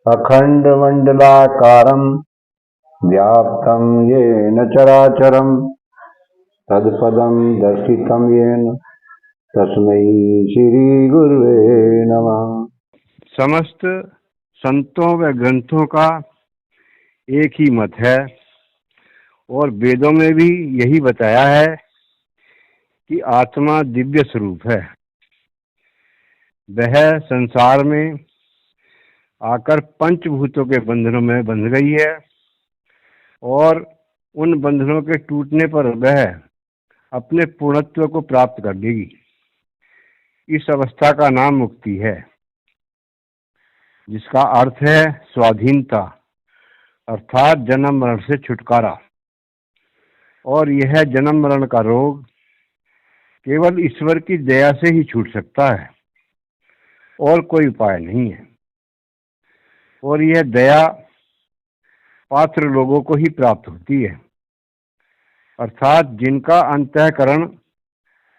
अखण्डमण्डलाकारं व्याप्तं येन चराचरं तत्पदं दर्शितं येन तस्मै श्री गुरुवे नमः। समस्त संतों व ग्रंथों का एक ही मत है और वेदों में भी यही बताया है कि आत्मा दिव्य स्वरूप है। वह संसार में आकर पंचभूतों के बंधनों में बंध गई है और उन बंधनों के टूटने पर वह अपने पूर्णत्व को प्राप्त कर लेगी। इस अवस्था का नाम मुक्ति है, जिसका अर्थ है स्वाधीनता, अर्थात जन्म मरण से छुटकारा। और यह जन्म मरण का रोग केवल ईश्वर की दया से ही छूट सकता है और कोई उपाय नहीं है। और यह दया पात्र लोगों को ही प्राप्त होती है, अर्थात जिनका अंतःकरण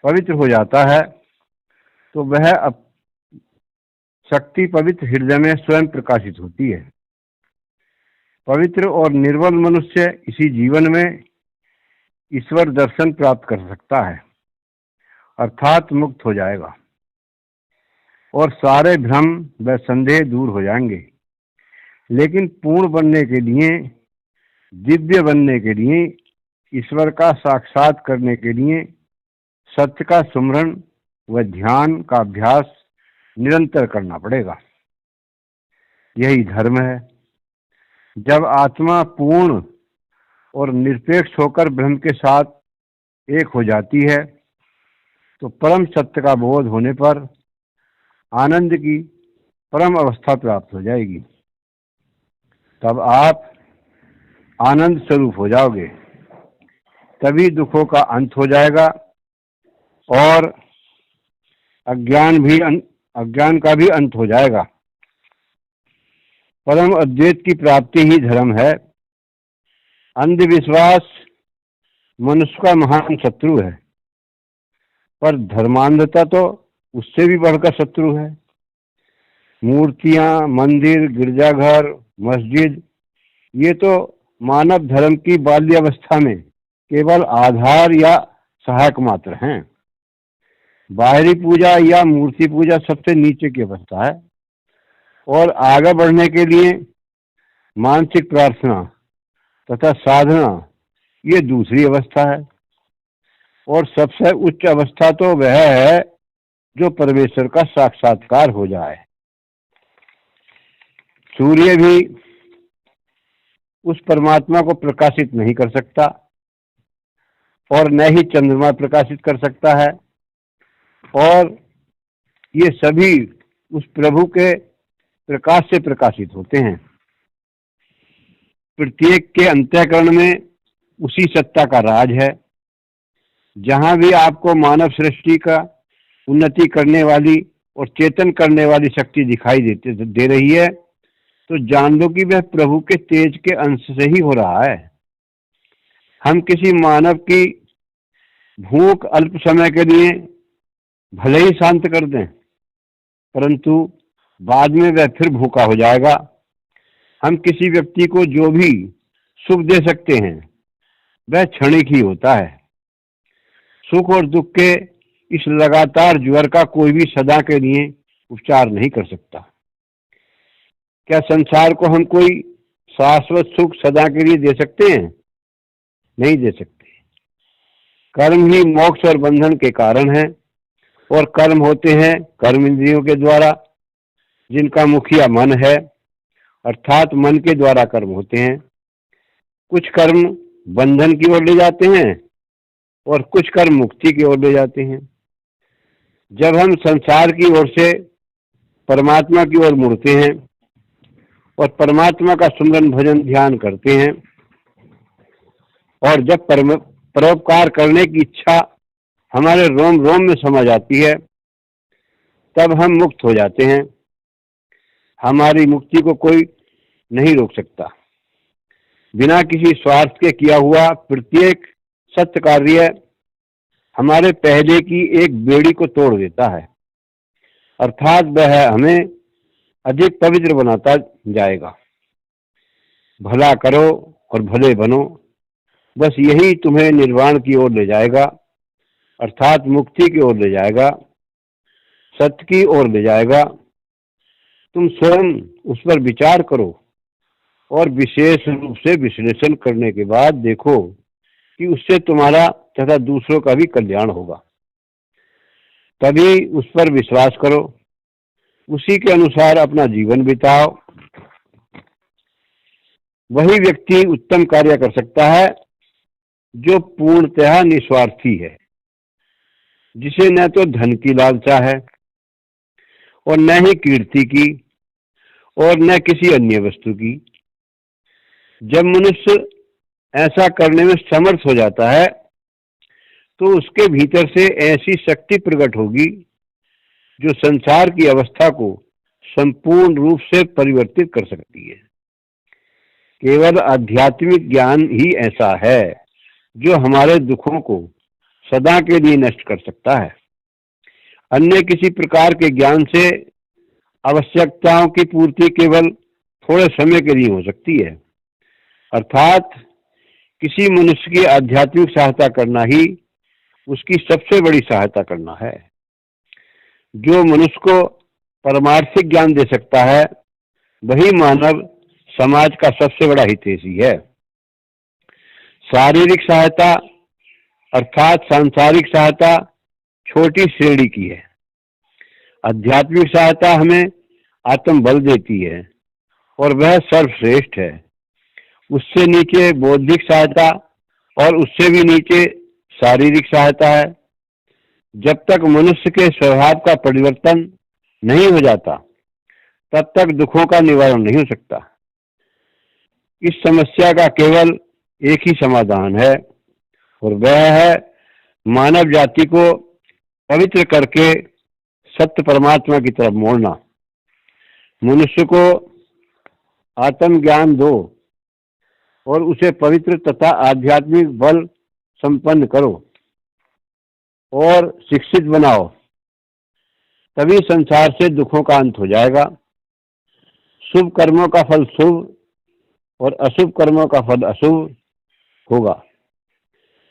पवित्र हो जाता है तो वह शक्ति पवित्र हृदय में स्वयं प्रकाशित होती है। पवित्र और निर्मल मनुष्य इसी जीवन में ईश्वर दर्शन प्राप्त कर सकता है, अर्थात मुक्त हो जाएगा और सारे भ्रम व संदेह दूर हो जाएंगे। लेकिन पूर्ण बनने के लिए, दिव्य बनने के लिए, ईश्वर का साक्षात करने के लिए सत्य का सुमरण व ध्यान का अभ्यास निरंतर करना पड़ेगा। यही धर्म है। जब आत्मा पूर्ण और निरपेक्ष होकर ब्रह्म के साथ एक हो जाती है तो परम सत्य का बोध होने पर आनंद की परम अवस्था प्राप्त हो जाएगी। तब आप आनंद स्वरूप हो जाओगे। तभी दुखों का अंत हो जाएगा और अज्ञान का भी अंत हो जाएगा। परम अद्वैत की प्राप्ति ही धर्म है। अंधविश्वास मनुष्य का महान शत्रु है, पर धर्मांधता तो उससे भी बढ़कर शत्रु है। मूर्तियां, मंदिर, गिरजाघर, मस्जिद, ये तो मानव धर्म की बाल्यावस्था में केवल आधार या सहायक मात्र हैं। बाहरी पूजा या मूर्ति पूजा सबसे नीचे की अवस्था है और आगे बढ़ने के लिए मानसिक प्रार्थना तथा साधना ये दूसरी अवस्था है। और सबसे उच्च अवस्था तो वह है जो परमेश्वर का साक्षात्कार हो जाए। सूर्य भी उस परमात्मा को प्रकाशित नहीं कर सकता और न ही चंद्रमा प्रकाशित कर सकता है, और ये सभी उस प्रभु के प्रकाश से प्रकाशित होते हैं। प्रत्येक के अंतःकरण में उसी सत्ता का राज है। जहां भी आपको मानव सृष्टि का उन्नति करने वाली और चेतन करने वाली शक्ति दिखाई दे रही है तो जान लो कि वह प्रभु के तेज के अंश से ही हो रहा है। हम किसी मानव की भूख अल्प समय के लिए भले ही शांत कर दें, परंतु बाद में वह फिर भूखा हो जाएगा। हम किसी व्यक्ति को जो भी सुख दे सकते हैं वह क्षणिक ही होता है। सुख और दुख के इस लगातार ज्वर का कोई भी सदा के लिए उपचार नहीं कर सकता। क्या संसार को हम कोई शाश्वत सुख सदा के लिए दे सकते हैं? नहीं दे सकते। कर्म ही मोक्ष और बंधन के कारण है, और कर्म होते हैं कर्म इंद्रियों के द्वारा, जिनका मुखिया मन है, अर्थात मन के द्वारा कर्म होते हैं। कुछ कर्म बंधन की ओर ले जाते हैं और कुछ कर्म मुक्ति की ओर ले जाते हैं। जब हम संसार की ओर से परमात्मा की ओर मुड़ते हैं और परमात्मा का सुमरन भजन ध्यान करते हैं, और जब परोपकार करने की इच्छा हमारे रोम रोम में समा जाती है, तब हम मुक्त हो जाते हैं। हमारी मुक्ति को कोई नहीं रोक सकता। बिना किसी स्वार्थ के किया हुआ प्रत्येक सत्य कार्य हमारे पहले की एक बेड़ी को तोड़ देता है, अर्थात वह हमें अधिक पवित्र बनाता जाएगा। भला करो और भले बनो, बस यही तुम्हें निर्वाण की ओर ले जाएगा, अर्थात मुक्ति की ओर ले जाएगा, सत्य की ओर ले जाएगा। तुम स्वयं उस पर विचार करो और विशेष रूप से विश्लेषण करने के बाद देखो कि उससे तुम्हारा तथा दूसरों का भी कल्याण होगा। तभी उस पर विश्वास करो, उसी के अनुसार अपना जीवन बिताओ। वही व्यक्ति उत्तम कार्य कर सकता है जो पूर्णतः निस्वार्थी है, जिसे न तो धन की लालसा है और न ही कीर्ति की और न किसी अन्य वस्तु की। जब मनुष्य ऐसा करने में समर्थ हो जाता है तो उसके भीतर से ऐसी शक्ति प्रकट होगी जो संसार की अवस्था को संपूर्ण रूप से परिवर्तित कर सकती है। केवल आध्यात्मिक ज्ञान ही ऐसा है जो हमारे दुखों को सदा के लिए नष्ट कर सकता है। अन्य किसी प्रकार के ज्ञान से आवश्यकताओं की पूर्ति केवल थोड़े समय के लिए हो सकती है, अर्थात किसी मनुष्य की आध्यात्मिक सहायता करना ही उसकी सबसे बड़ी सहायता करना है। जो मनुष्य को परमार्थिक ज्ञान दे सकता है वही मानव समाज का सबसे बड़ा हितैषी है। शारीरिक सहायता अर्थात सांसारिक सहायता छोटी श्रेणी की है। आध्यात्मिक सहायता हमें आत्मबल देती है और वह सर्वश्रेष्ठ है। उससे नीचे बौद्धिक सहायता और उससे भी नीचे शारीरिक सहायता है। जब तक मनुष्य के स्वभाव का परिवर्तन नहीं हो जाता तब तक दुखों का निवारण नहीं हो सकता। इस समस्या का केवल एक ही समाधान है और वह है मानव जाति को पवित्र करके सत्य परमात्मा की तरफ मोड़ना। मनुष्य को आत्मज्ञान दो और उसे पवित्र तथा आध्यात्मिक बल संपन्न करो और शिक्षित बनाओ, तभी संसार से दुखों का अंत हो जाएगा। शुभ कर्मों का फल शुभ और अशुभ कर्मों का फल अशुभ होगा,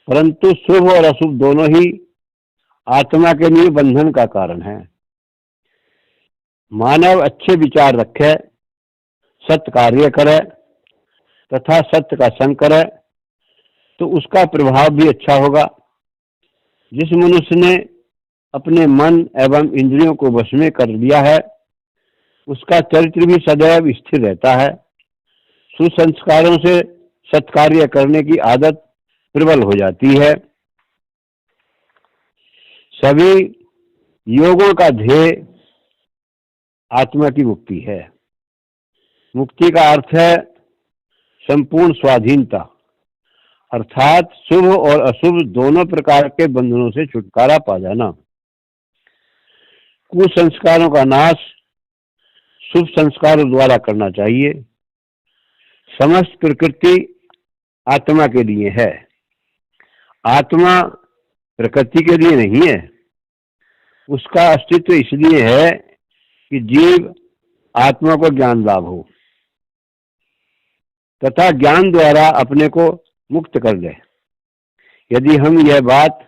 परंतु शुभ और अशुभ दोनों ही आत्मा के लिए बंधन का कारण है। मानव अच्छे विचार रखे, सत्य कार्य करे तथा सत्य का संग करे तो उसका प्रभाव भी अच्छा होगा। जिस मनुष्य ने अपने मन एवं इंद्रियों को वश में कर लिया है उसका चरित्र भी सदैव स्थिर रहता है। सुसंस्कारों से सत्कार्य करने की आदत प्रबल हो जाती है। सभी योगों का ध्येय आत्मा की मुक्ति है। मुक्ति का अर्थ है संपूर्ण स्वाधीनता, अर्थात शुभ और अशुभ दोनों प्रकार के बंधनों से छुटकारा पा जाना। कुसंस्कारों का नाश शुभ संस्कारों द्वारा करना चाहिए। समस्त प्रकृति आत्मा के लिए है, आत्मा प्रकृति के लिए नहीं है। उसका अस्तित्व इसलिए है कि जीव आत्मा को ज्ञान लाभ हो तथा ज्ञान द्वारा अपने को मुक्त कर ले। यदि हम यह बात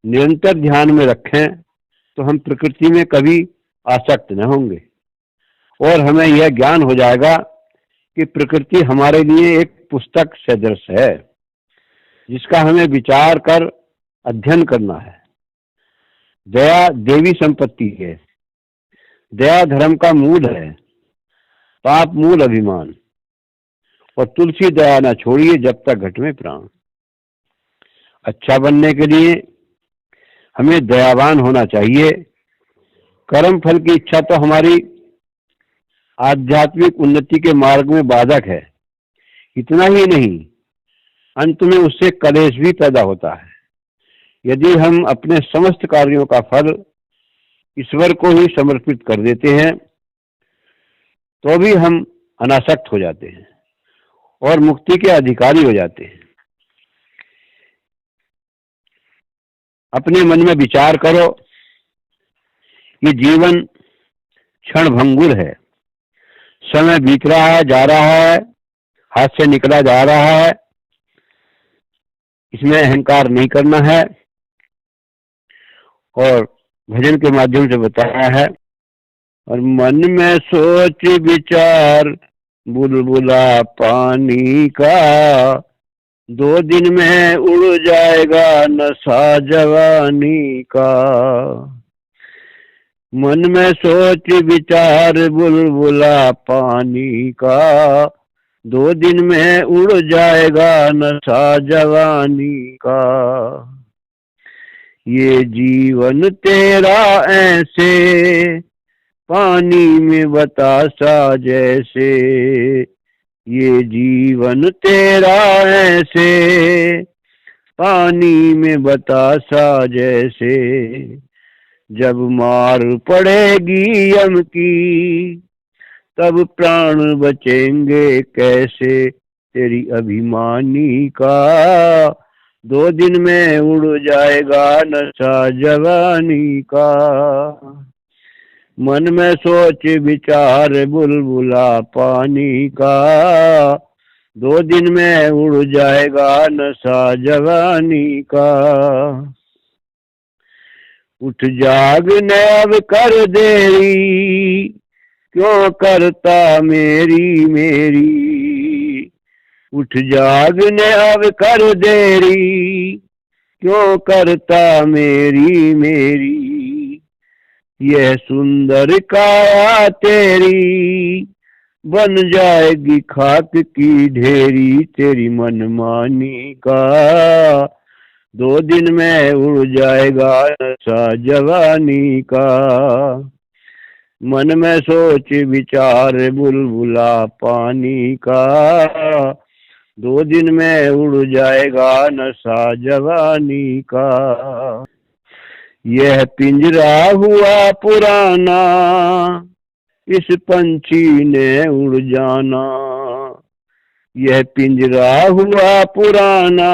निरंतर ध्यान में रखें तो हम प्रकृति में कभी आसक्त न होंगे और हमें यह ज्ञान हो जाएगा कि प्रकृति हमारे लिए एक पुस्तक सदृश है जिसका हमें विचार कर अध्ययन करना है। दया देवी संपत्ति है। दया धर्म का मूल है, पाप मूल अभिमान। और तुलसी दया न छोड़िए जब तक घट में प्राण। अच्छा बनने के लिए हमें दयावान होना चाहिए। कर्म फल की इच्छा तो हमारी आध्यात्मिक उन्नति के मार्ग में बाधक है। इतना ही नहीं, अंत में उससे कलेश भी पैदा होता है। यदि हम अपने समस्त कार्यों का फल ईश्वर को ही समर्पित कर देते हैं तो भी हम अनासक्त हो जाते हैं और मुक्ति के अधिकारी हो जाते हैं। अपने मन में विचार करो, ये जीवन क्षणभंगुर है। समय बीत रहा है, जा रहा है, हाथ से निकला जा रहा है, इसमें अहंकार नहीं करना है। और भजन के माध्यम से बताया है, और मन में सोच विचार बुलबुला पानी का, 2 दिन में उड़ जाएगा नशा जवानी का। मन में सोच विचार बुलबुला पानी का, 2 दिन में उड़ जाएगा नशा जवानी का। ये जीवन तेरा ऐसे पानी में बतासा जैसे, ये जीवन तेरा ऐसे पानी में बतासा जैसे, जब मार पड़ेगी यम की तब प्राण बचेंगे कैसे तेरी अभिमानी का। 2 दिन में उड़ जाएगा नशा जवानी का। मन में सोच विचार बुलबुला पानी का, 2 दिन में उड़ जाएगा नशा जवानी का। उठ जाग ने अब कर देरी, क्यों करता मेरी मेरी। उठ जाग ने अब कर देरी, क्यों करता मेरी मेरी। यह सुंदर काया तेरी बन जाएगी खाक की ढेरी तेरी मनमानी का। 2 दिन में उड़ जाएगा नशा जवानी का। मन में सोच विचार बुलबुला पानी का, 2 दिन में उड़ जाएगा नशा जवानी का। यह पिंजरा हुआ पुराना, इस पंछी ने उड़ जाना। यह पिंजरा हुआ पुराना,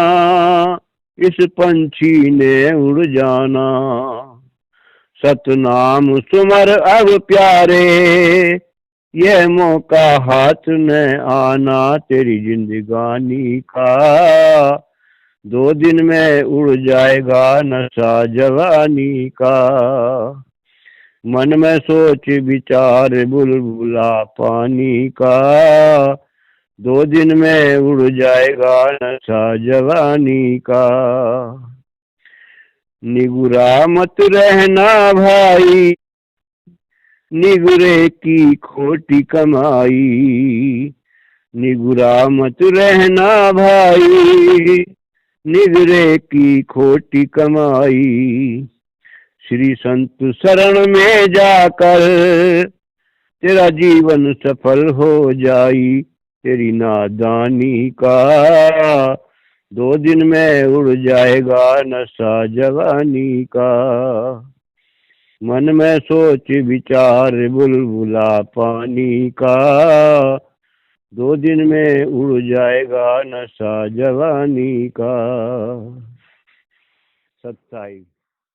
इस पंछी ने उड़ जाना। सतनाम सुमर अब प्यारे, यह मौका हाथ न आना तेरी जिंदगानी का। 2 दिन में उड़ जाएगा नशा जवानी का। मन में सोच विचार बुलबुला पानी का, 2 दिन में उड़ जाएगा नशा जवानी का। निगुरा मत रहना भाई, निगुरे की खोटी कमाई। निगुरा मत रहना भाई, निगुरे की खोटी कमाई। श्री संत शरण में जाकर तेरा जीवन सफल हो जाई तेरी नादानी का। 2 दिन में उड़ जाएगा नशा जवानी का। मन में सोच विचार बुलबुला पानी का, 2 दिन में उड़ जाएगा नशा जवानी का। सत्साई।